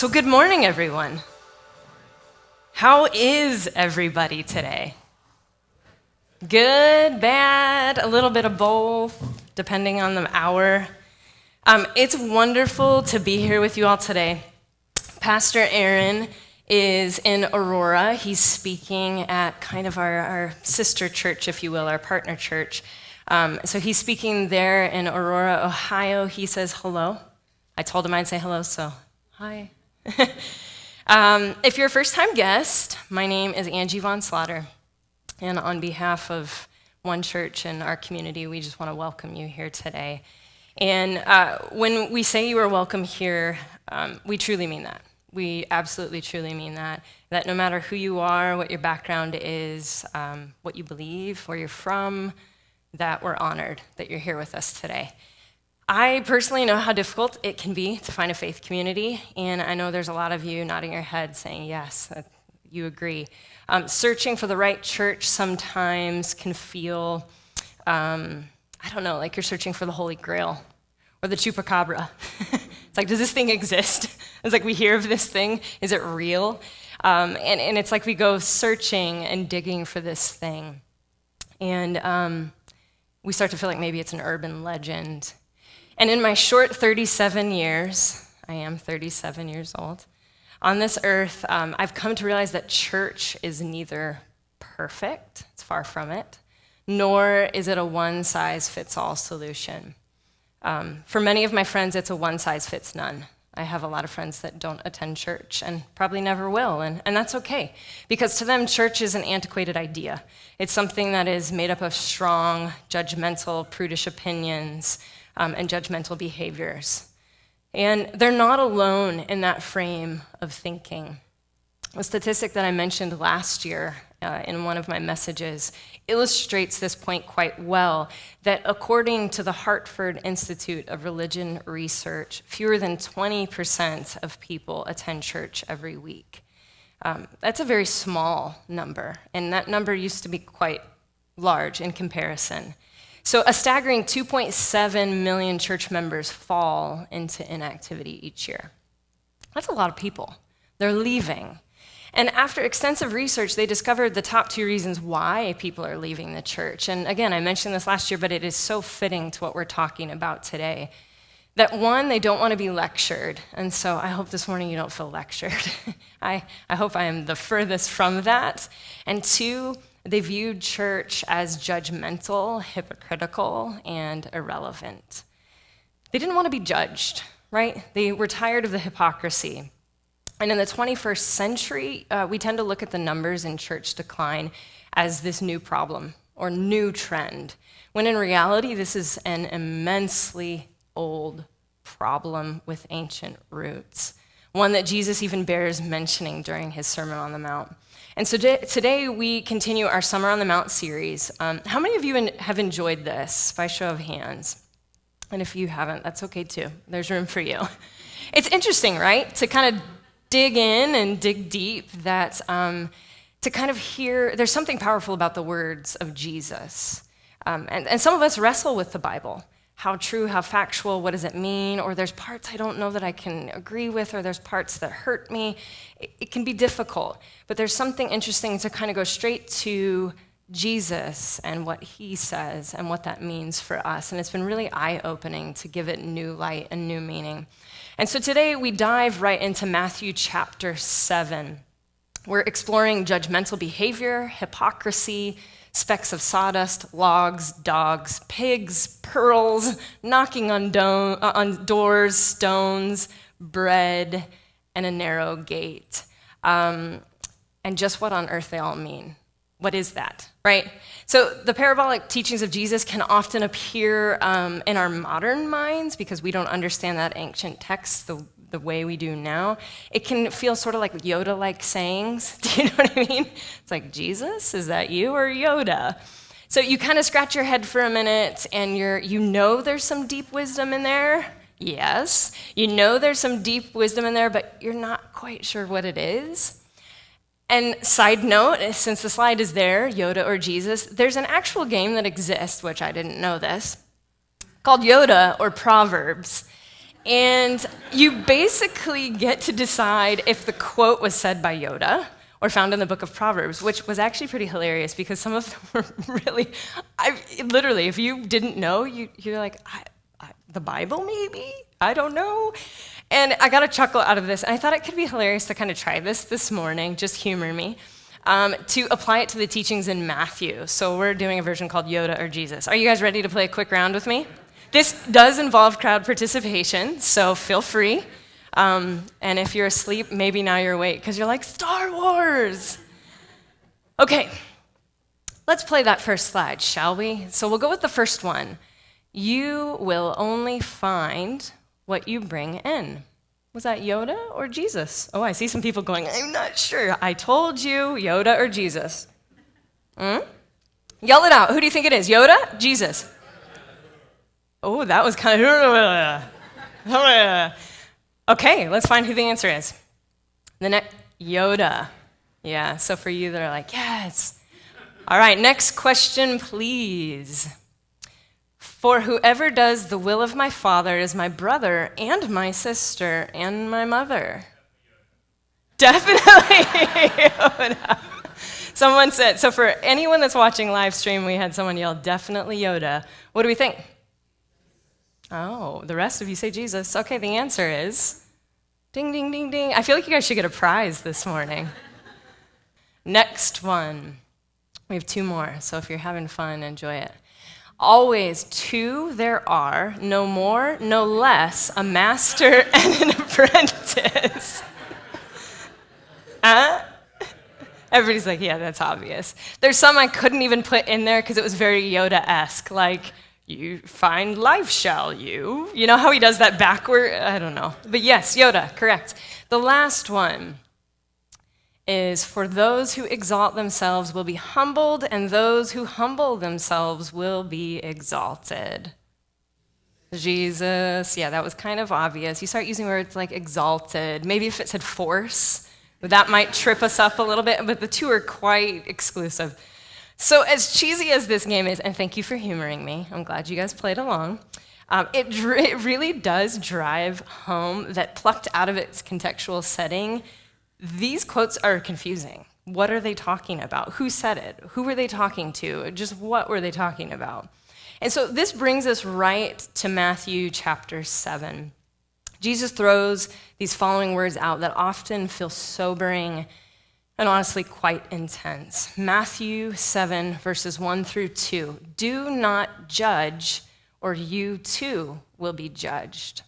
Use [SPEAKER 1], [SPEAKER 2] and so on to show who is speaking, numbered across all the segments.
[SPEAKER 1] So good morning, everyone. How is everybody today? Good, bad, a little bit of both, depending on the hour. It's wonderful to be here with you all today. Pastor Aaron is in Aurora. He's speaking at kind of our sister church, if you will, our partner church. So he's speaking there in Aurora, Ohio. He says hello. I told him I'd say hello, so hi. If you're a first-time guest, my name is Angie Von Slaughter, and on behalf of One Church and our community, we just want to welcome you here today. And when we say you are welcome here, we truly mean that. We absolutely, truly mean that no matter who you are, what your background is, what you believe, where you're from, that we're honored that you're here with us today. I personally know how difficult it can be to find a faith community, and I know there's a lot of you nodding your head saying, yes, you agree. Searching for the right church sometimes can feel, like you're searching for the Holy Grail or the Chupacabra. It's like, does this thing exist? It's like we hear of this thing. Is it real? And it's like we go searching and digging for this thing. And we start to feel like maybe it's an urban legend. And in my short 37 years, I am 37 years old, on this earth, I've come to realize that church is neither perfect, it's far from it, nor is it a one-size-fits-all solution. For many of my friends, it's a one-size-fits-none. I have a lot of friends that don't attend church and probably never will, and that's okay, because to them, church is an antiquated idea. It's something that is made up of strong, judgmental, prudish opinions, and judgmental behaviors. And they're not alone in that frame of thinking. A statistic that I mentioned last year in one of my messages illustrates this point quite well, that according to the Hartford Institute of Religion Research, fewer than 20% of people attend church every week. That's a very small number, and that number used to be quite large in comparison. So a staggering 2.7 million church members fall into inactivity each year. That's a lot of people. They're leaving. And after extensive research, they discovered the top 2 reasons why people are leaving the church. And again, I mentioned this last year, but it is so fitting to what we're talking about today. That 1, they don't want to be lectured. And so I hope this morning you don't feel lectured. I hope I am the furthest from that. And 2, they viewed church as judgmental, hypocritical, and irrelevant. They didn't want to be judged, right? They were tired of the hypocrisy. And in the 21st century, we tend to look at the numbers in church decline as this new problem or new trend, when in reality, this is an immensely old problem with ancient roots, one that Jesus even bears mentioning during his Sermon on the Mount. And so today we continue our Summer on the Mount series. How many of you have enjoyed this, by show of hands? And if you haven't, that's okay too. There's room for you. It's interesting, right? To kind of dig in and dig deep, that to kind of hear, there's something powerful about the words of Jesus. And some of us wrestle with the Bible. How true, how factual, what does it mean? Or there's parts I don't know that I can agree with, or there's parts that hurt me. It can be difficult, but there's something interesting to kind of go straight to Jesus and what he says and what that means for us. And it's been really eye-opening to give it new light and new meaning. And so today we dive right into Matthew chapter 7. We're exploring judgmental behavior, hypocrisy, specks of sawdust, logs, dogs, pigs, pearls, knocking on doors, stones, bread, and a narrow gate. And just what on earth they all mean. What is that, right? So the parabolic teachings of Jesus can often appear in our modern minds because we don't understand that ancient text the way we do now. It can feel sort of like Yoda-like sayings. Do you know what I mean? It's like, Jesus, is that you or Yoda? So you kind of scratch your head for a minute and you know there's some deep wisdom in there. Yes. You know there's some deep wisdom in there, but you're not quite sure what it is. And side note, since the slide is there, Yoda or Jesus, there's an actual game that exists, which I didn't know this, called Yoda or Proverbs. And you basically get to decide if the quote was said by Yoda or found in the book of Proverbs, which was actually pretty hilarious because some of them were really, literally, if you didn't know, you're like, the Bible maybe? I don't know. And I got a chuckle out of this, and I thought it could be hilarious to kind of try this morning, just humor me, to apply it to the teachings in Matthew. So we're doing a version called Yoda or Jesus. Are you guys ready to play a quick round with me? This does involve crowd participation, so feel free. And if you're asleep, maybe now you're awake because you're like, Star Wars! Okay, let's play that first slide, shall we? So we'll go with the first one. You will only find what you bring in. Was that Yoda or Jesus? Oh, I see some people going, I'm not sure. I told you, Yoda or Jesus. Yell it out. Who do you think it is, Yoda? Jesus? Oh, that was kind of... Okay, let's find who the answer is. The next, Yoda. Yeah, so for you, they're like, yes. All right, next question, please. For whoever does the will of my Father is my brother and my sister and my mother. Definitely Yoda. Someone said, so for anyone that's watching live stream, we had someone yell, definitely Yoda. What do we think? Oh, the rest of you say Jesus. Okay, the answer is ding, ding, ding, ding. I feel like you guys should get a prize this morning. Next one. We have two more, so if you're having fun, enjoy it. Always two there are, no more, no less, a master and an apprentice. Everybody's like, yeah, that's obvious. There's some I couldn't even put in there because it was very Yoda-esque, like, you find life, shall you? You know how he does that backward? I don't know. But yes, Yoda, correct. The last one is, for those who exalt themselves will be humbled, and those who humble themselves will be exalted. Jesus, yeah, that was kind of obvious. You start using words like exalted. Maybe if it said force, that might trip us up a little bit, but the two are quite exclusive. So as cheesy as this game is, and thank you for humoring me, I'm glad you guys played along, it really does drive home that plucked out of its contextual setting, these quotes are confusing. What are they talking about? Who said it? Who were they talking to? Just what were they talking about? And so this brings us right to Matthew chapter 7. Jesus throws these following words out that often feel sobering and honestly quite intense. Matthew 7, verses 1 through 2. Do not judge, or you too will be judged.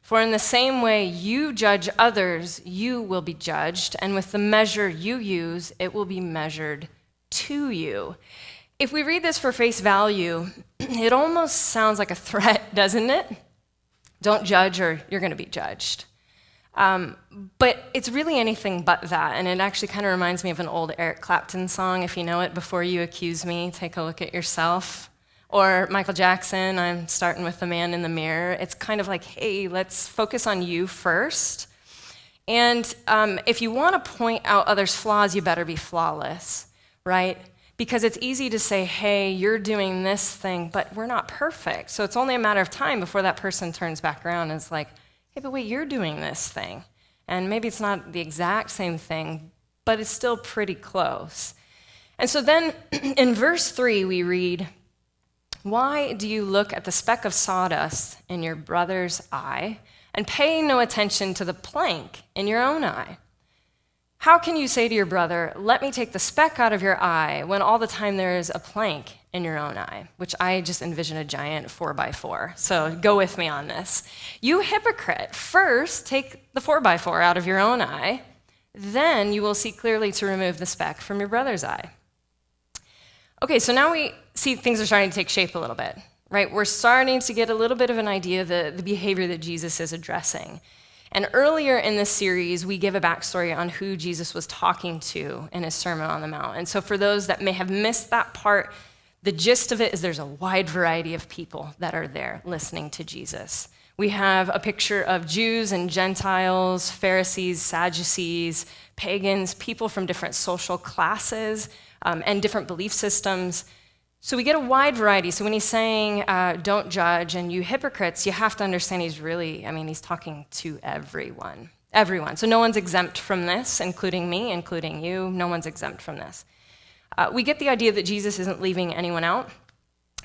[SPEAKER 1] For in the same way you judge others, you will be judged, and with the measure you use, it will be measured to you. If we read this for face value, it almost sounds like a threat, doesn't it? Don't judge or you're going to be judged. But it's really anything but that, and it actually kind of reminds me of an old Eric Clapton song, if you know it, Before You Accuse Me, Take a Look at Yourself. Or Michael Jackson, I'm starting with the man in the mirror. It's kind of like, hey, let's focus on you first. And if you want to point out others' flaws, you better be flawless, right? Because it's easy to say, hey, you're doing this thing, but we're not perfect. So it's only a matter of time before that person turns back around and is like, hey, but wait, you're doing this thing. And maybe it's not the exact same thing, but it's still pretty close. And so then in verse 3, we read, why do you look at the speck of sawdust in your brother's eye and pay no attention to the plank in your own eye? How can you say to your brother, let me take the speck out of your eye, when all the time there is a plank in your own eye? Which I just envision a giant 4x4. So go with me on this. You hypocrite, first take the 4x4 out of your own eye, then you will see clearly to remove the speck from your brother's eye. Okay, so now we see things are starting to take shape a little bit, right? We're starting to get a little bit of an idea of the behavior that Jesus is addressing. And earlier in this series, we give a backstory on who Jesus was talking to in his Sermon on the Mount. And so for those that may have missed that part, the gist of it is there's a wide variety of people that are there listening to Jesus. We have a picture of Jews and Gentiles, Pharisees, Sadducees, pagans, people from different social classes and different belief systems. So we get a wide variety. So when he's saying, don't judge, and you hypocrites, you have to understand he's talking to everyone. Everyone. So no one's exempt from this, including me, including you. No one's exempt from this. We get the idea that Jesus isn't leaving anyone out,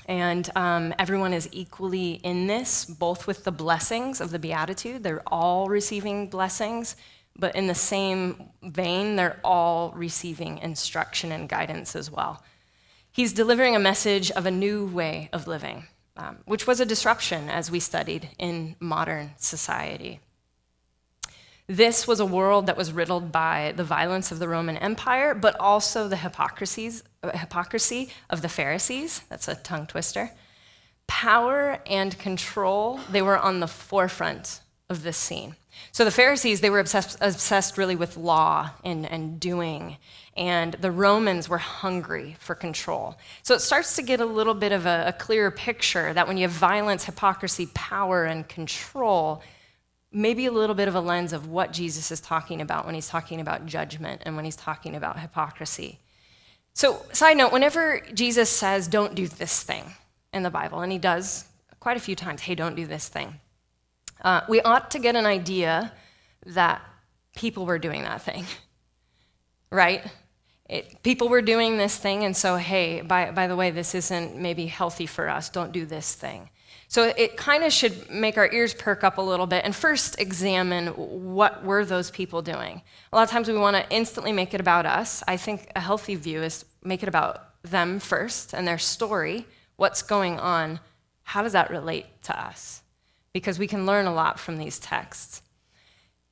[SPEAKER 1] and everyone is equally in this, both with the blessings of the Beatitude. They're all receiving blessings, but in the same vein, they're all receiving instruction and guidance as well. He's delivering a message of a new way of living, which was a disruption, as we studied, in modern society. This was a world that was riddled by the violence of the Roman Empire, but also the hypocrisy of the Pharisees. That's a tongue twister. Power and control, they were on the forefront of this scene. So the Pharisees, they were obsessed really with law and doing, and the Romans were hungry for control. So it starts to get a little bit of a clearer picture that when you have violence, hypocrisy, power, and control, maybe a little bit of a lens of what Jesus is talking about when he's talking about judgment and when he's talking about hypocrisy. So, side note, whenever Jesus says, don't do this thing in the Bible, and he does quite a few times, hey, don't do this thing, we ought to get an idea that people were doing that thing, right? People were doing this thing, and so, hey, by the way, this isn't maybe healthy for us, don't do this thing. So it kind of should make our ears perk up a little bit and first examine what were those people doing. A lot of times we want to instantly make it about us. I think a healthy view is make it about them first and their story, what's going on, how does that relate to us? Because we can learn a lot from these texts.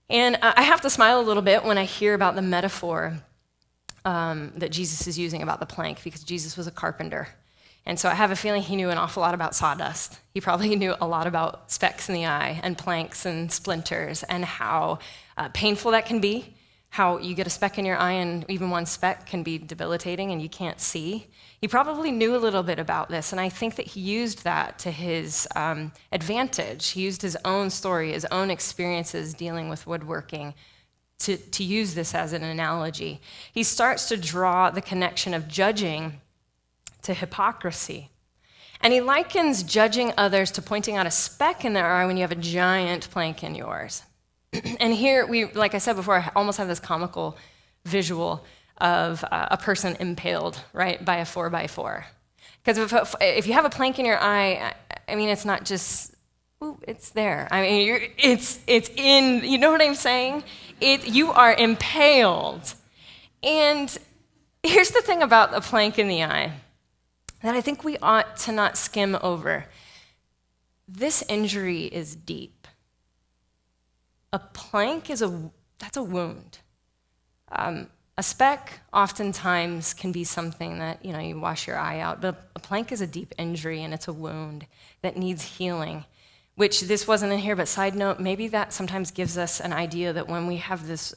[SPEAKER 1] And I have to smile a little bit when I hear about the metaphor that Jesus is using about the plank, because Jesus was a carpenter. And so I have a feeling he knew an awful lot about sawdust. He probably knew a lot about specks in the eye and planks and splinters and how painful that can be, how you get a speck in your eye and even one speck can be debilitating and you can't see. He probably knew a little bit about this, and I think that he used that to his advantage. He used his own story, his own experiences dealing with woodworking to use this as an analogy. He starts to draw the connection of judging to hypocrisy. And he likens judging others to pointing out a speck in their eye when you have a giant plank in yours. And here, like I said before, I almost have this comical visual of a person impaled, right, by a 4x4. Because if you have a plank in your eye, I mean, it's not just, ooh, it's there. I mean, it's in, you know what I'm saying? You are impaled. And here's the thing about a plank in the eye that I think we ought to not skim over. This injury is deep. A plank that's a wound. A speck oftentimes can be something that, you wash your eye out, but a plank is a deep injury and it's a wound that needs healing, which this wasn't in here, but side note, maybe that sometimes gives us an idea that when we have this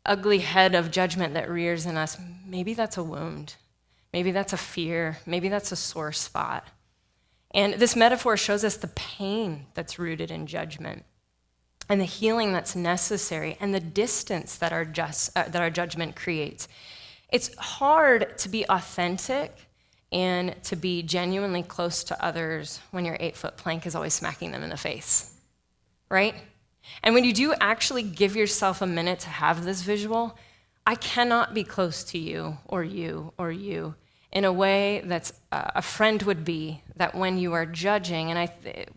[SPEAKER 1] ugly head of judgment that rears in us, maybe that's a wound. Maybe that's a fear. Maybe that's a sore spot. And this metaphor shows us the pain that's rooted in judgment and the healing that's necessary and the distance that our judgment creates. It's hard to be authentic and to be genuinely close to others when your 8-foot plank is always smacking them in the face, right? And when you do actually give yourself a minute to have this visual, I cannot be close to you or you or you in a way that's a friend would be, that when you are judging, and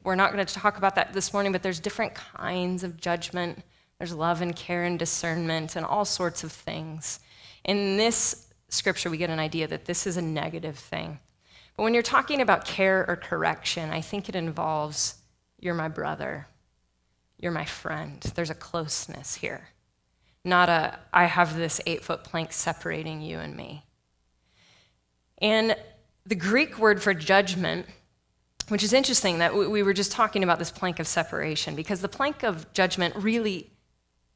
[SPEAKER 1] we're not going to talk about that this morning, but there's different kinds of judgment. There's love and care and discernment and all sorts of things. In this scripture, we get an idea that this is a negative thing. But when you're talking about care or correction, I think it involves, you're my brother, you're my friend. There's a closeness here. Not I have this 8-foot plank separating you and me. And the Greek word for judgment, which is interesting that we were just talking about this plank of separation, because the plank of judgment really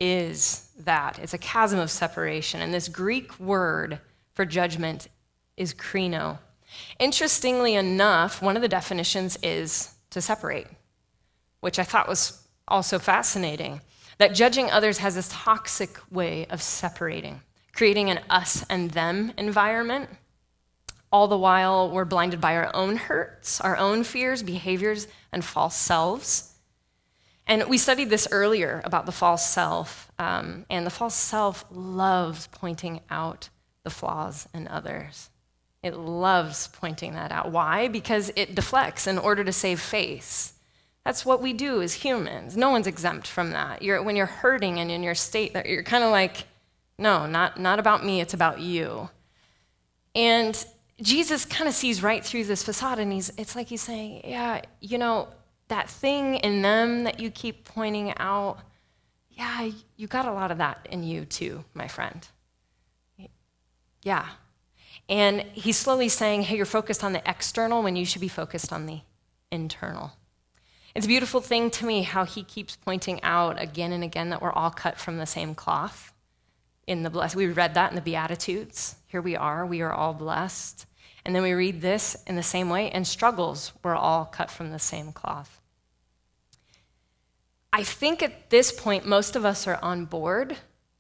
[SPEAKER 1] is that. It's a chasm of separation. And this Greek word for judgment is krino. Interestingly enough, one of the definitions is to separate, which I thought was also fascinating. That judging others has this toxic way of separating, creating an us and them environment. All the while, we're blinded by our own hurts, our own fears, behaviors, and false selves. And we studied this earlier about the false self, and the false self loves pointing out the flaws in others. It loves pointing that out. Why? Because it deflects in order to save face. That's what we do as humans. No one's exempt from that. When you're hurting and in your state, you're kind of like, no, not about me, it's about you. And Jesus kind of sees right through this facade, and it's like he's saying, yeah, that thing in them that you keep pointing out, yeah, you got a lot of that in you too, my friend. Yeah. And he's slowly saying, hey, you're focused on the external when you should be focused on the internal. It's a beautiful thing to me how he keeps pointing out again and again that we're all cut from the same cloth. We read that in the Beatitudes. Here we are all blessed. And then we read this in the same way, in struggles, we're all cut from the same cloth. I think at this point, most of us are on board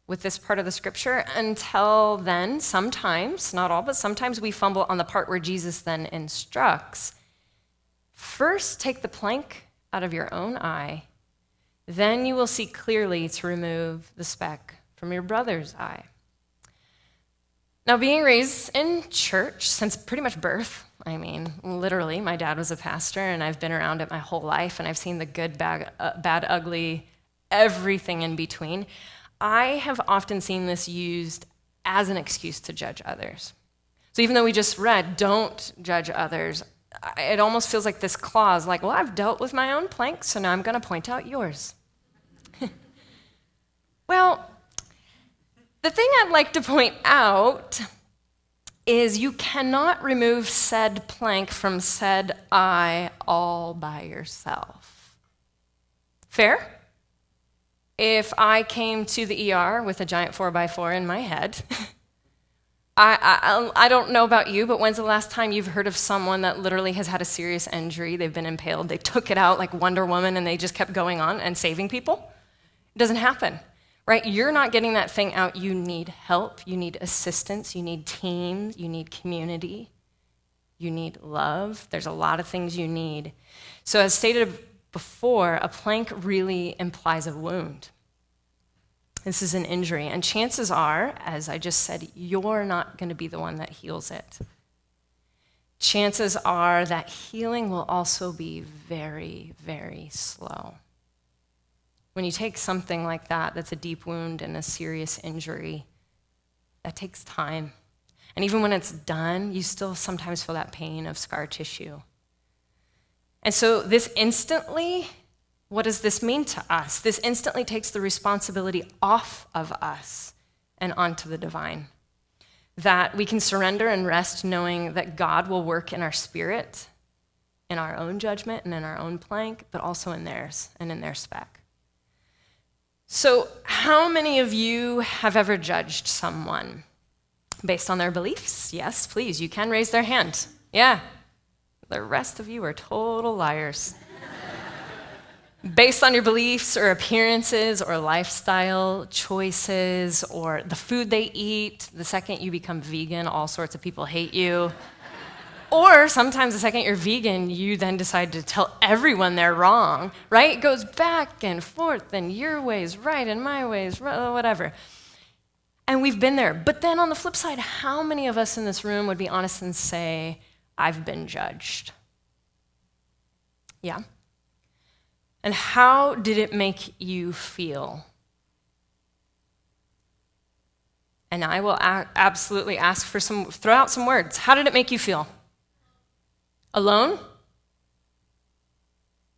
[SPEAKER 1] with this part of the scripture. Until then, sometimes, not all, but sometimes we fumble on the part where Jesus then instructs. First, take the plank out of your own eye, then you will see clearly to remove the speck from your brother's eye. Now, being raised in church since pretty much birth, literally, my dad was a pastor, and I've been around it my whole life, and I've seen the good, bad, ugly, everything in between. I have often seen this used as an excuse to judge others. So even though we just read, don't judge others, it almost feels like this clause, like, well, I've dealt with my own plank, so now I'm going to point out yours. Well, the thing I'd like to point out is you cannot remove said plank from said eye all by yourself. Fair? If I came to the ER with a giant 4x4 in my head, I don't know about you, but when's the last time you've heard of someone that literally has had a serious injury, they've been impaled, they took it out like Wonder Woman, and they just kept going on and saving people? It doesn't happen. Right? You're not getting that thing out. You need help. You need assistance. You need teams. You need community. You need love. There's a lot of things you need. So as stated before, a plank really implies a wound. This is an injury. And chances are, as I just said, you're not going to be the one that heals it. Chances are that healing will also be very, very slow. When you take something like that, that's a deep wound and a serious injury, that takes time. And even when it's done, you still sometimes feel that pain of scar tissue. And so this instantly, what does this mean to us? This instantly takes the responsibility off of us and onto the divine. That we can surrender and rest knowing that God will work in our spirit, in our own judgment and in our own plank, but also in theirs and in their speck. So how many of you have ever judged someone based on their beliefs? Yes, please, you can raise their hand. Yeah, the rest of you are total liars. Based on your beliefs or appearances or lifestyle choices or the food they eat, the second you become vegan, all sorts of people hate you. Or sometimes the second you're vegan, you then decide to tell everyone they're wrong, right? It goes back and forth, and your way's right and my way's right, whatever. And we've been there. But then on the flip side, how many of us in this room would be honest and say, I've been judged? Yeah. And how did it make you feel? And I will absolutely ask for throw out some words. How did it make you feel? Alone?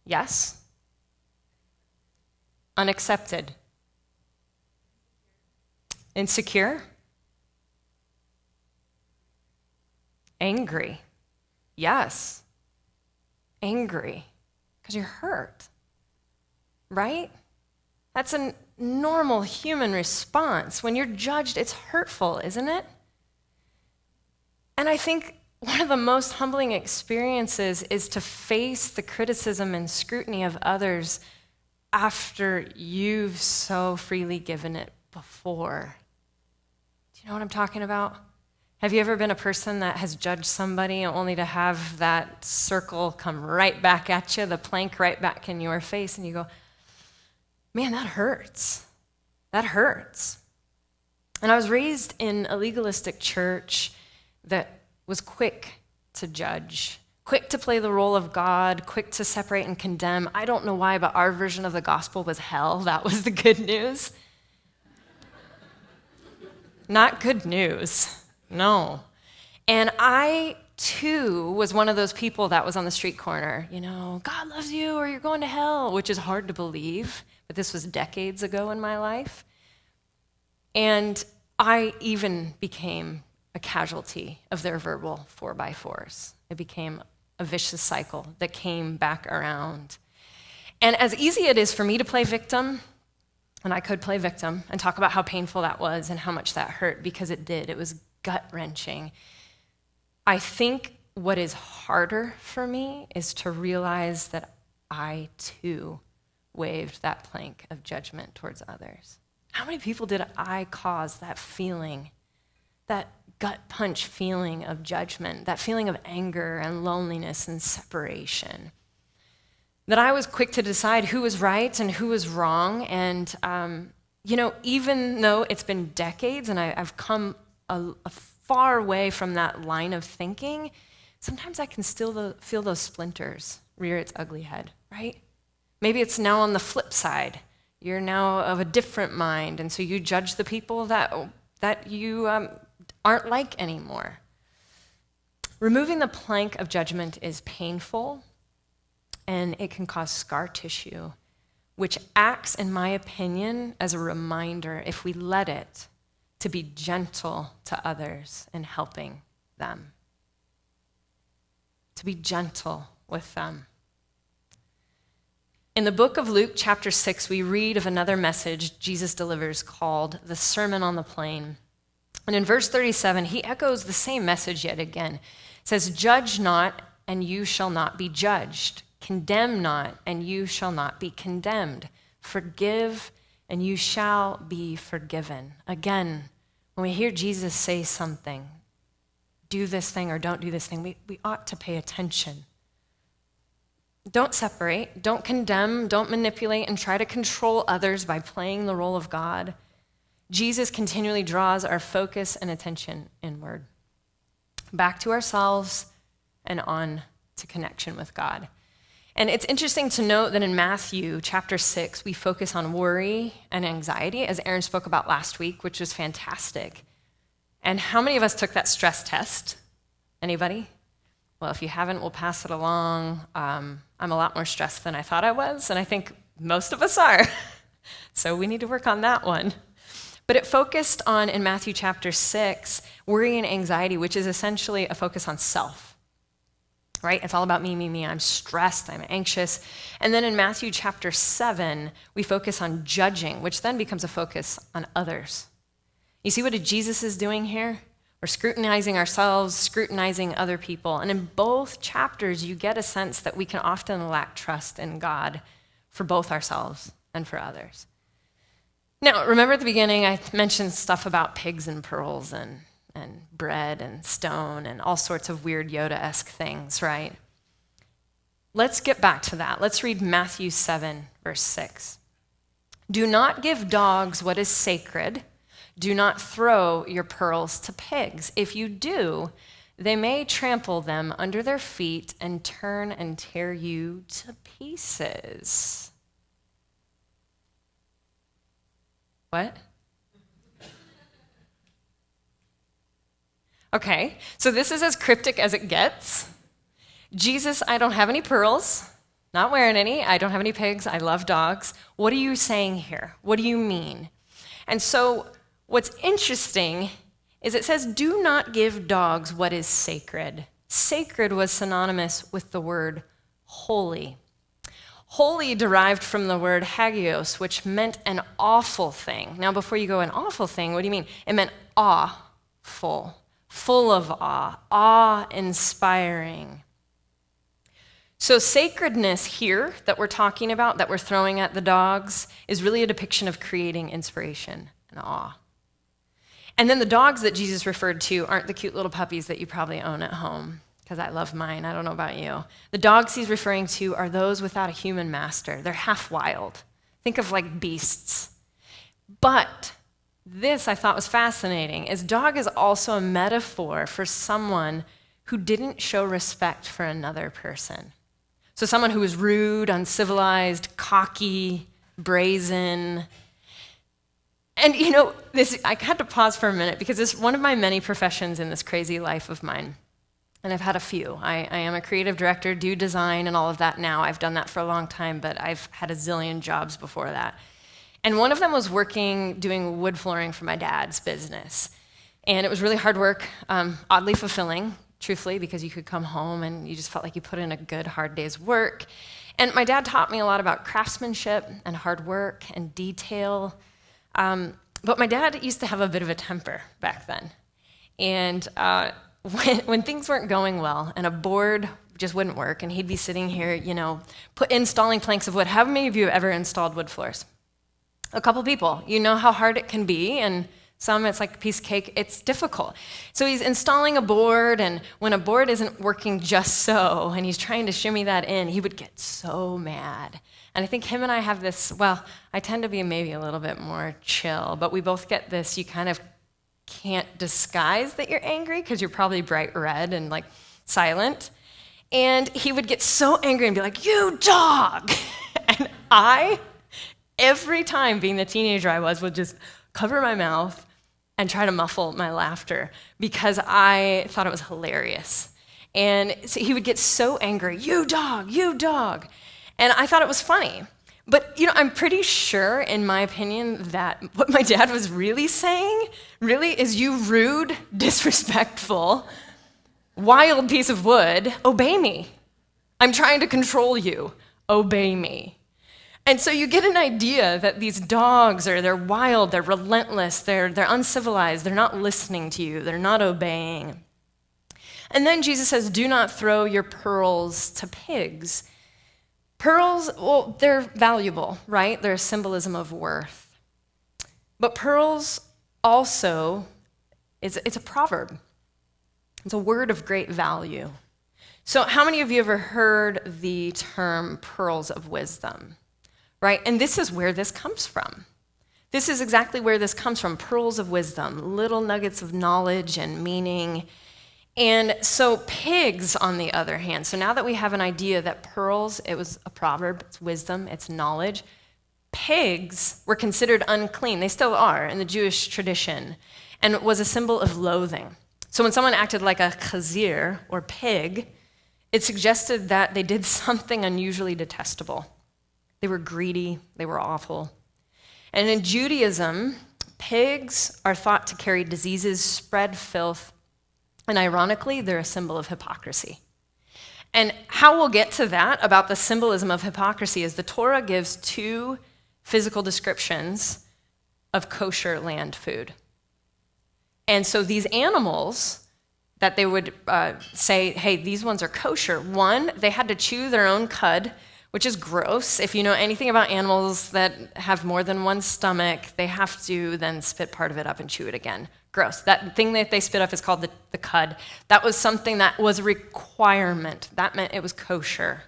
[SPEAKER 1] Yes. Unaccepted? Insecure? Angry? Yes. Angry. Because you're hurt. Right? That's a normal human response. When you're judged, it's hurtful, isn't it? And I think one of the most humbling experiences is to face the criticism and scrutiny of others after you've so freely given it before. Do you know what I'm talking about? Have you ever been a person that has judged somebody only to have that circle come right back at you, the plank right back in your face, and you go, man, that hurts. That hurts. And I was raised in a legalistic church that was quick to judge, quick to play the role of God, quick to separate and condemn. I don't know why, but our version of the gospel was hell. That was the good news. Not good news. No. And I, too, was one of those people that was on the street corner, God loves you or you're going to hell, which is hard to believe, but this was decades ago in my life. And I even became a casualty of their verbal 4x4s. It became a vicious cycle that came back around. And as easy it is for me to play victim, and I could play victim and talk about how painful that was and how much that hurt, because it did. It was gut-wrenching. I think what is harder for me is to realize that I, too, waved that plank of judgment towards others. How many people did I cause that feeling, that gut punch feeling of judgment, that feeling of anger and loneliness and separation? That I was quick to decide who was right and who was wrong. And, even though it's been decades and I've come a far way from that line of thinking, sometimes I can still feel those splinters rear its ugly head, right? Maybe it's now on the flip side. You're now of a different mind, and so you judge the people that you aren't like anymore. Removing the plank of judgment is painful, and it can cause scar tissue, which acts, in my opinion, as a reminder, if we let it, to be gentle to others in helping them. To be gentle with them. In the book of Luke, chapter 6, we read of another message Jesus delivers called the Sermon on the Plain. And in verse 37, he echoes the same message yet again. It says, "Judge not, and you shall not be judged. Condemn not, and you shall not be condemned. Forgive, and you shall be forgiven." Again, when we hear Jesus say something, do this thing or don't do this thing, we ought to pay attention. Don't separate, don't condemn, don't manipulate and try to control others by playing the role of God. Jesus continually draws our focus and attention inward, back to ourselves and on to connection with God. And it's interesting to note that in Matthew chapter 6, we focus on worry and anxiety, as Aaron spoke about last week, which was fantastic. And how many of us took that stress test? Anybody? Well, if you haven't, we'll pass it along. I'm a lot more stressed than I thought I was, and I think most of us are. So we need to work on that one. But it focused on, in Matthew chapter 6, worry and anxiety, which is essentially a focus on self. Right? It's all about me, me, me. I'm stressed, I'm anxious. And then in Matthew chapter 7, we focus on judging, which then becomes a focus on others. You see what Jesus is doing here? We're scrutinizing ourselves, scrutinizing other people. And in both chapters, you get a sense that we can often lack trust in God for both ourselves and for others. Now, remember at the beginning, I mentioned stuff about pigs and pearls and bread and stone and all sorts of weird Yoda-esque things, right? Let's get back to that. Let's read Matthew 7, verse 6. "Do not give dogs what is sacred. Do not throw your pearls to pigs. If you do, they may trample them under their feet and turn and tear you to pieces." What? Okay, so this is as cryptic as it gets. Jesus, I don't have any pearls, not wearing any. I don't have any pigs. I love dogs. What are you saying here? What do you mean? And so what's interesting is it says, do not give dogs what is sacred. Sacred was synonymous with the word holy. Holy derived from the word hagios, which meant an awful thing. Now, before you go, an awful thing, what do you mean? It meant awful. Full of awe, awe-inspiring. So sacredness here that we're talking about, that we're throwing at the dogs, is really a depiction of creating inspiration and awe. And then the dogs that Jesus referred to aren't the cute little puppies that you probably own at home, because I love mine. I don't know about you. The dogs he's referring to are those without a human master. They're half wild. Think of like beasts. But this I thought was fascinating, is dog is also a metaphor for someone who didn't show respect for another person. So someone who was rude, uncivilized, cocky, brazen. And I had to pause for a minute because it's one of my many professions in this crazy life of mine. And I've had a few. I am a creative director, do design and all of that now. I've done that for a long time, but I've had a zillion jobs before that. And one of them was doing wood flooring for my dad's business. And it was really hard work, oddly fulfilling, truthfully, because you could come home and you just felt like you put in a good, hard day's work. And my dad taught me a lot about craftsmanship and hard work and detail. But my dad used to have a bit of a temper back then. And when things weren't going well and a board just wouldn't work, and he'd be sitting here, installing planks of wood. How many of you have ever installed wood floors? A couple people. You know how hard it can be, and some it's like a piece of cake. It's difficult. So he's installing a board, and when a board isn't working just so, and he's trying to shimmy that in, he would get so mad. And I think him and I have this, I tend to be maybe a little bit more chill, but we both get this, you kind of can't disguise that you're angry because you're probably bright red and like silent. And he would get so angry and be like, "You dog!" And every time, being the teenager I was, would just cover my mouth and try to muffle my laughter because I thought it was hilarious. And so he would get so angry, "You dog, you dog." And I thought it was funny. But, I'm pretty sure, in my opinion, that what my dad was really saying, is you rude, disrespectful, wild piece of wood, obey me. I'm trying to control you. Obey me. And so you get an idea that these dogs they're wild, they're relentless, they're uncivilized, they're not listening to you, they're not obeying. And then Jesus says, "Do not throw your pearls to pigs." Pearls, they're valuable, right? They're a symbolism of worth. But pearls also, it's a proverb. It's a word of great value. So how many of you ever heard the term pearls of wisdom, right? And this is where this comes from. This is exactly where this comes from, pearls of wisdom, little nuggets of knowledge and meaning. And so pigs, on the other hand, so now that we have an idea that pearls, it was a proverb, it's wisdom, it's knowledge, pigs were considered unclean. They still are in the Jewish tradition, and it was a symbol of loathing. So when someone acted like a chazir, or pig, it suggested that they did something unusually detestable. They were greedy, they were awful. And in Judaism, pigs are thought to carry diseases, spread filth, and ironically, they're a symbol of hypocrisy. And how we'll get to that about the symbolism of hypocrisy is the Torah gives two physical descriptions of kosher land food. And so these animals that they would say, hey, these ones are kosher. One, they had to chew their own cud, which is gross. If you know anything about animals that have more than one stomach, they have to then spit part of it up and chew it again. Gross. That thing that they spit up is called the cud. That was something that was a requirement. That meant it was kosher.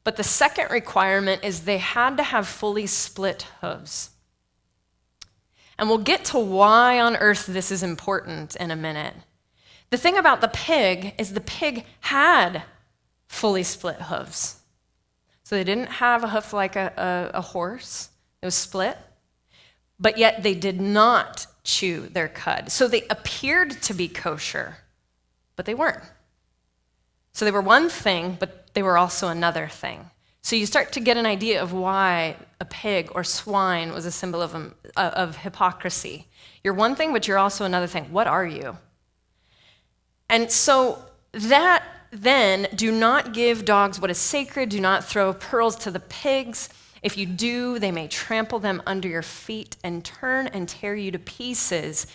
[SPEAKER 1] But the second requirement is they had to have fully split hooves. And we'll get to why on earth this is important in a minute. The thing about the pig is the pig had fully split hooves. So they didn't have a hoof like a horse. It was split. But yet they did not chew their cud. So they appeared to be kosher, but they weren't. So they were one thing, but they were also another thing. So you start to get an idea of why a pig or swine was a symbol of hypocrisy. You're one thing, but you're also another thing. What are you? And so that then, do not give dogs what is sacred. Do not throw pearls to the pigs. If you do, they may trample them under your feet and turn and tear you to pieces.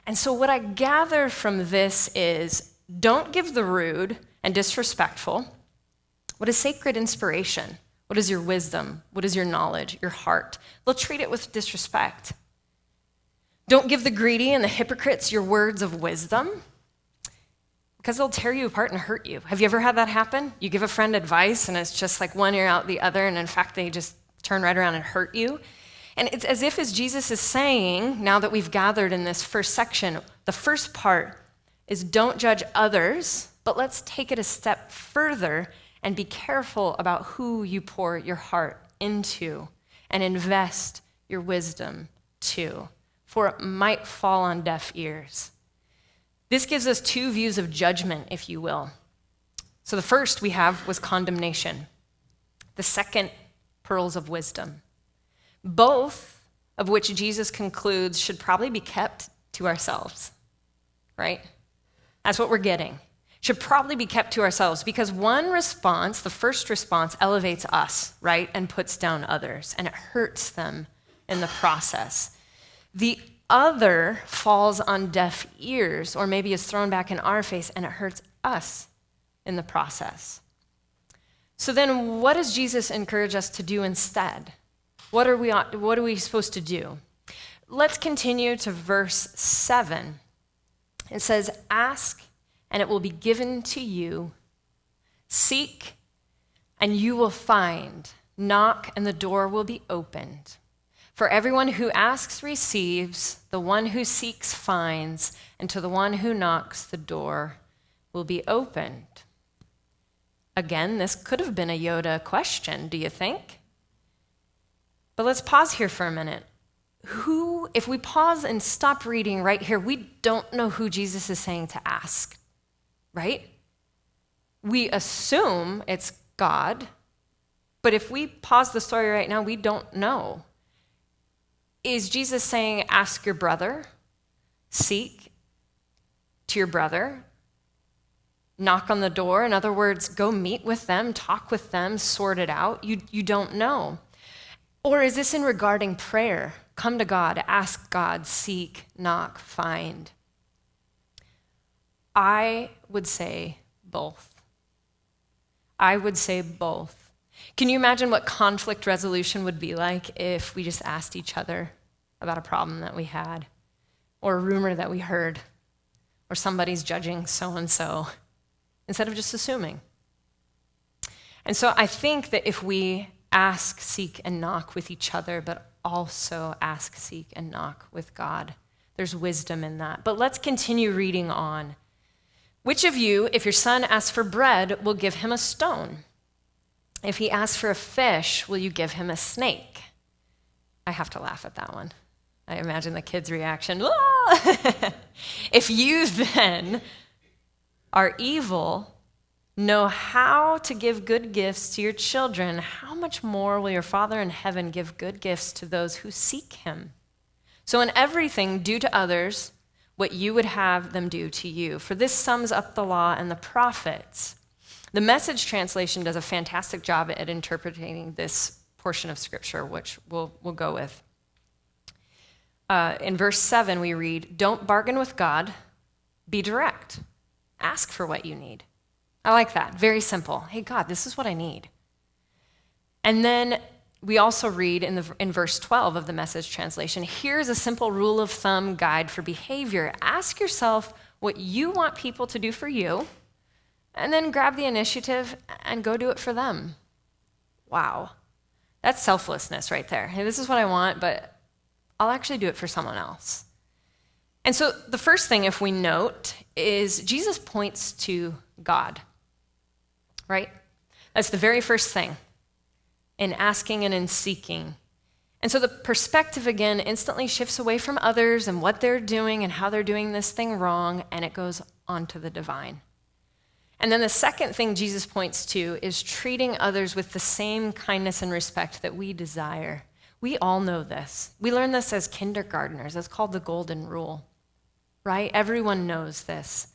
[SPEAKER 1] And so what I gather from this is, don't give the rude and disrespectful what is sacred inspiration. What is your wisdom? What is your knowledge, your heart? They'll treat it with disrespect. Don't give the greedy and the hypocrites your words of wisdom, because they'll tear you apart and hurt you. Have you ever had that happen? You give a friend advice, and it's just like one ear out the other, and in fact, they just turn right around and hurt you. And it's as if, as Jesus is saying, now that we've gathered in this first section, the first part is don't judge others, but let's take it a step further and be careful about who you pour your heart into and invest your wisdom to, for it might fall on deaf ears. This gives us two views of judgment, if you will. So the first we have was condemnation. The second, pearls of wisdom. Both of which Jesus concludes should probably be kept to ourselves, right? That's what we're getting. Should probably be kept to ourselves because one response, the first response, elevates us, right, and puts down others, and it hurts them in the process. The other falls on deaf ears, or maybe is thrown back in our face, and it hurts us in the process. So then what does Jesus encourage us to do instead? What are we supposed to do? Let's continue to verse 7. It says, ask, and it will be given to you. Seek, and you will find. Knock, and the door will be opened. For everyone who asks receives, the one who seeks finds, and to the one who knocks the door will be opened. Again, this could have been a Yoda question, do you think? But let's pause here for a minute. If we pause and stop reading right here, we don't know who Jesus is saying to ask, right? We assume it's God, but if we pause the story right now, we don't know. Is Jesus saying, ask your brother, seek to your brother, knock on the door? In other words, go meet with them, talk with them, sort it out. You don't know. Or is this in regarding prayer? Come to God, ask God, seek, knock, find. I would say both. I would say both. Can you imagine what conflict resolution would be like if we just asked each other about a problem that we had, or a rumor that we heard, or somebody's judging so-and-so, instead of just assuming? And so I think that if we ask, seek, and knock with each other, but also ask, seek, and knock with God, there's wisdom in that. But let's continue reading on. Which of you, if your son asks for bread, will give him a stone? If he asks for a fish, will you give him a snake? I have to laugh at that one. I imagine the kid's reaction. If you then are evil, know how to give good gifts to your children, how much more will your Father in heaven give good gifts to those who seek him? So in everything, do to others what you would have them do to you. For this sums up the law and the prophets. The Message translation does a fantastic job at interpreting this portion of Scripture, which we'll go with. In verse 7, we read, don't bargain with God, be direct. Ask for what you need. I like that. Very simple. Hey, God, this is what I need. And then we also read in verse 12 of the Message translation, here's a simple rule of thumb guide for behavior. Ask yourself what you want people to do for you, and then grab the initiative and go do it for them. Wow. That's selflessness right there. Hey, this is what I want, but I'll actually do it for someone else. And so the first thing, if we note, is Jesus points to God, right? That's the very first thing in asking and in seeking. And so the perspective, again, instantly shifts away from others and what they're doing and how they're doing this thing wrong, and it goes on to the divine. And then the second thing Jesus points to is treating others with the same kindness and respect that we desire. We all know this. We learn this as kindergartners. It's called the golden rule, right? Everyone knows this.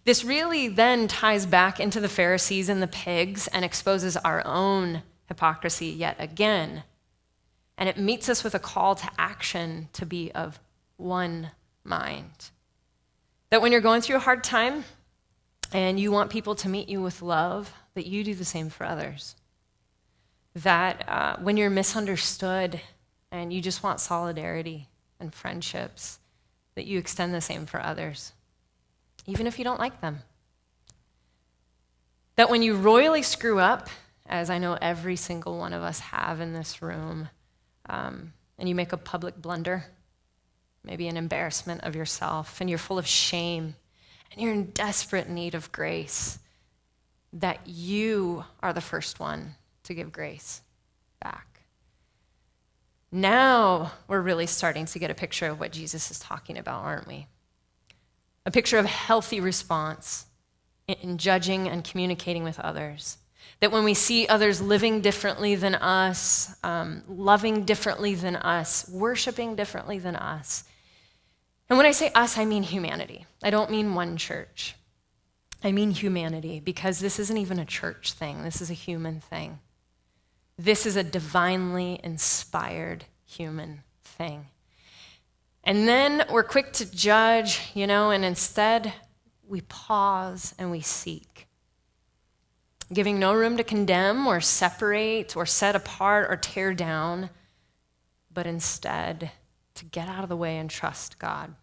[SPEAKER 1] This really then ties back into the Pharisees and the pigs and exposes our own hypocrisy yet again. And it meets us with a call to action to be of one mind. That when you're going through a hard time and you want people to meet you with love, that you do the same for others. That when you're misunderstood and you just want solidarity and friendships, that you extend the same for others, even if you don't like them. That when you royally screw up, as I know every single one of us have in this room, and you make a public blunder, maybe an embarrassment of yourself, and you're full of shame, and you're in desperate need of grace, that you are the first one to give grace back. Now we're really starting to get a picture of what Jesus is talking about, aren't we? A picture of healthy response in judging and communicating with others. That when we see others living differently than us, loving differently than us, worshiping differently than us. And when I say us, I mean humanity. I don't mean one church. I mean humanity, because this isn't even a church thing. This is a human thing. This is a divinely inspired human thing. And then we're quick to judge, and instead we pause and we seek, giving no room to condemn or separate or set apart or tear down, but instead to get out of the way and trust God.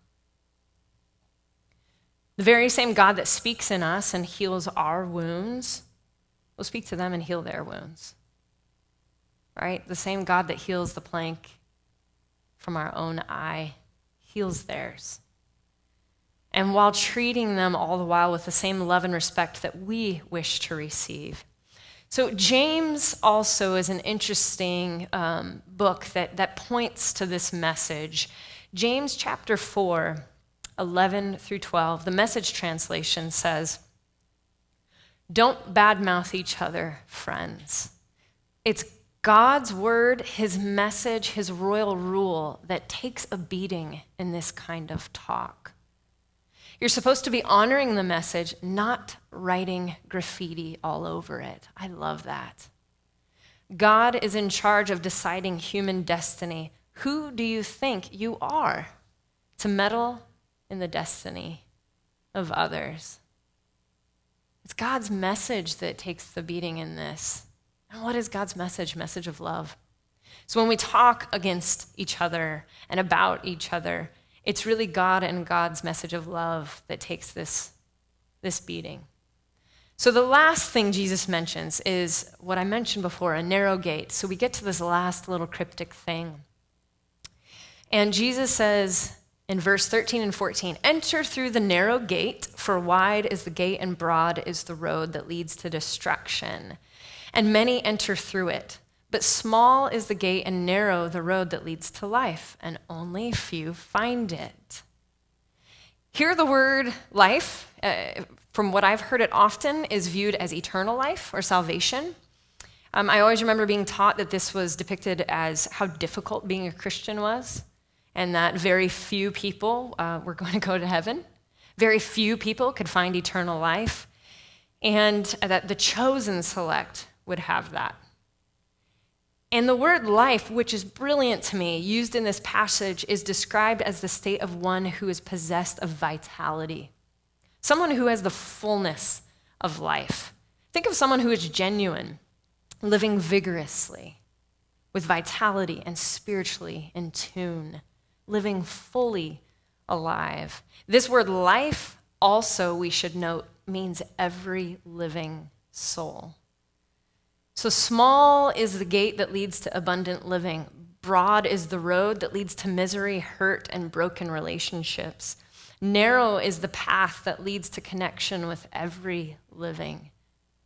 [SPEAKER 1] The very same God that speaks in us and heals our wounds will speak to them and heal their wounds. Right? The same God that heals the plank from our own eye heals theirs. And while treating them all the while with the same love and respect that we wish to receive. So James also is an interesting book that points to this message. James chapter 4, 11 through 12, the Message translation says, "Don't badmouth each other, friends. It's God's word, his message, his royal rule that takes a beating in this kind of talk. You're supposed to be honoring the message, not writing graffiti all over it." I love that. God is in charge of deciding human destiny. Who do you think you are to meddle in the destiny of others? It's God's message that takes the beating in this. And what is God's message? Message of love. So when we talk against each other and about each other, it's really God and God's message of love that takes this beating. So the last thing Jesus mentions is what I mentioned before, a narrow gate. So we get to this last little cryptic thing. And Jesus says in verse 13 and 14, "Enter through the narrow gate, for wide is the gate and broad is the road that leads to destruction. And many enter through it. But small is the gate and narrow the road that leads to life, and only few find it." Here the word life, from what I've heard it often, is viewed as eternal life or salvation. I always remember being taught that this was depicted as how difficult being a Christian was, and that very few people were going to go to heaven. Very few people could find eternal life, and that the chosen select would have that. And the word life, which is brilliant to me, used in this passage, is described as the state of one who is possessed of vitality. Someone who has the fullness of life. Think of someone who is genuine, living vigorously, with vitality and spiritually in tune, living fully alive. This word life also, we should note, means every living soul. So small is the gate that leads to abundant living. Broad is the road that leads to misery, hurt, and broken relationships. Narrow is the path that leads to connection with every living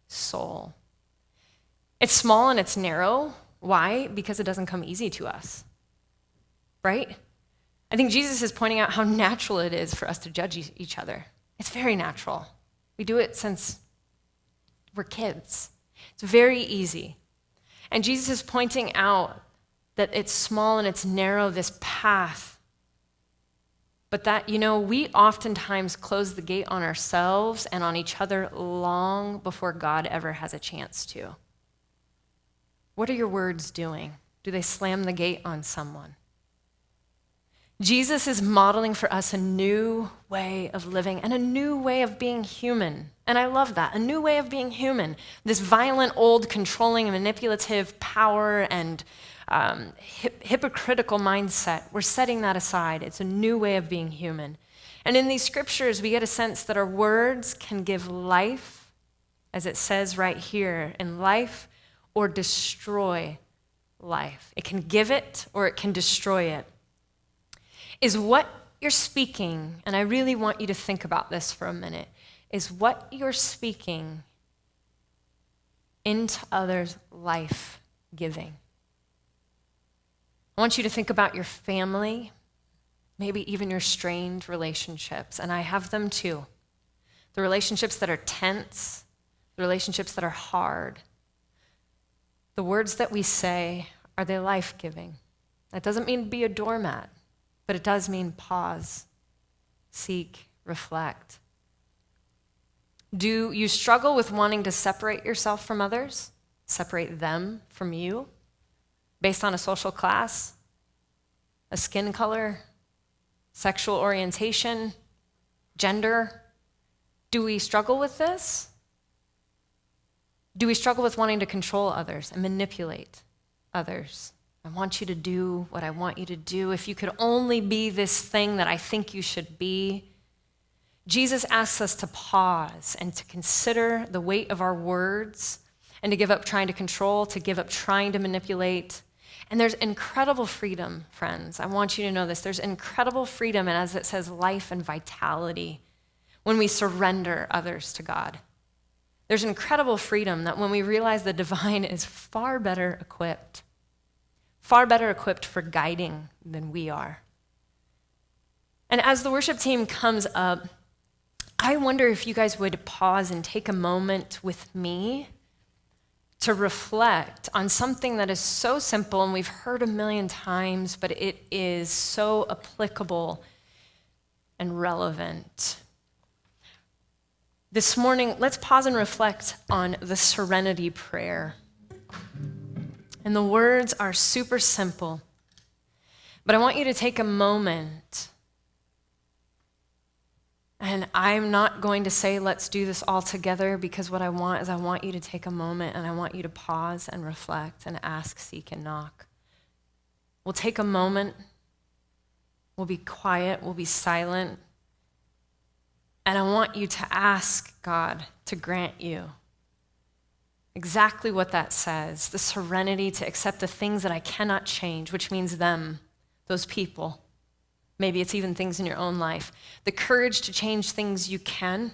[SPEAKER 1] soul. It's small and it's narrow. Why? Because it doesn't come easy to us, right? I think Jesus is pointing out how natural it is for us to judge each other. It's very natural. We do it since we're kids. It's very easy. And Jesus is pointing out that it's small and it's narrow, this path. But that, we oftentimes close the gate on ourselves and on each other long before God ever has a chance to. What are your words doing? Do they slam the gate on someone? Jesus is modeling for us a new way of living and a new way of being human. And I love that, a new way of being human. This violent, old, controlling, manipulative power and hypocritical mindset. We're setting that aside. It's a new way of being human. And in these scriptures, we get a sense that our words can give life, as it says right here, in life or destroy life. It can give it or it can destroy it. Is what you're speaking, and I really want you to think about this for a minute, is what you're speaking into others' life-giving. I want you to think about your family, maybe even your strained relationships, and I have them too. The relationships that are tense, the relationships that are hard. The words that we say, are they life-giving? That doesn't mean be a doormat, but it does mean pause, seek, reflect. Do you struggle with wanting to separate yourself from others? Separate them from you? Based on a social class, a skin color, sexual orientation, gender? Do we struggle with this? Do we struggle with wanting to control others and manipulate others? I want you to do what I want you to do. If you could only be this thing that I think you should be. Jesus asks us to pause and to consider the weight of our words and to give up trying to control, to give up trying to manipulate. And there's incredible freedom, friends. I want you to know this. There's incredible freedom, and as it says, life and vitality when we surrender others to God. There's incredible freedom that when we realize the divine is far better equipped for guiding than we are. And as the worship team comes up, I wonder if you guys would pause and take a moment with me to reflect on something that is so simple and we've heard a million times, but it is so applicable and relevant. This morning, let's pause and reflect on the serenity prayer. And the words are super simple, but I want you to take a moment. And I'm not going to say, let's do this all together, because what I want you to take a moment and I want you to pause and reflect and ask, seek, and knock. We'll take a moment. We'll be quiet. We'll be silent. And I want you to ask God to grant you exactly what that says, the serenity to accept the things that I cannot change, which means them, those people. Maybe it's even things in your own life. The courage to change things you can,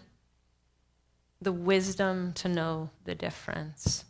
[SPEAKER 1] the wisdom to know the difference.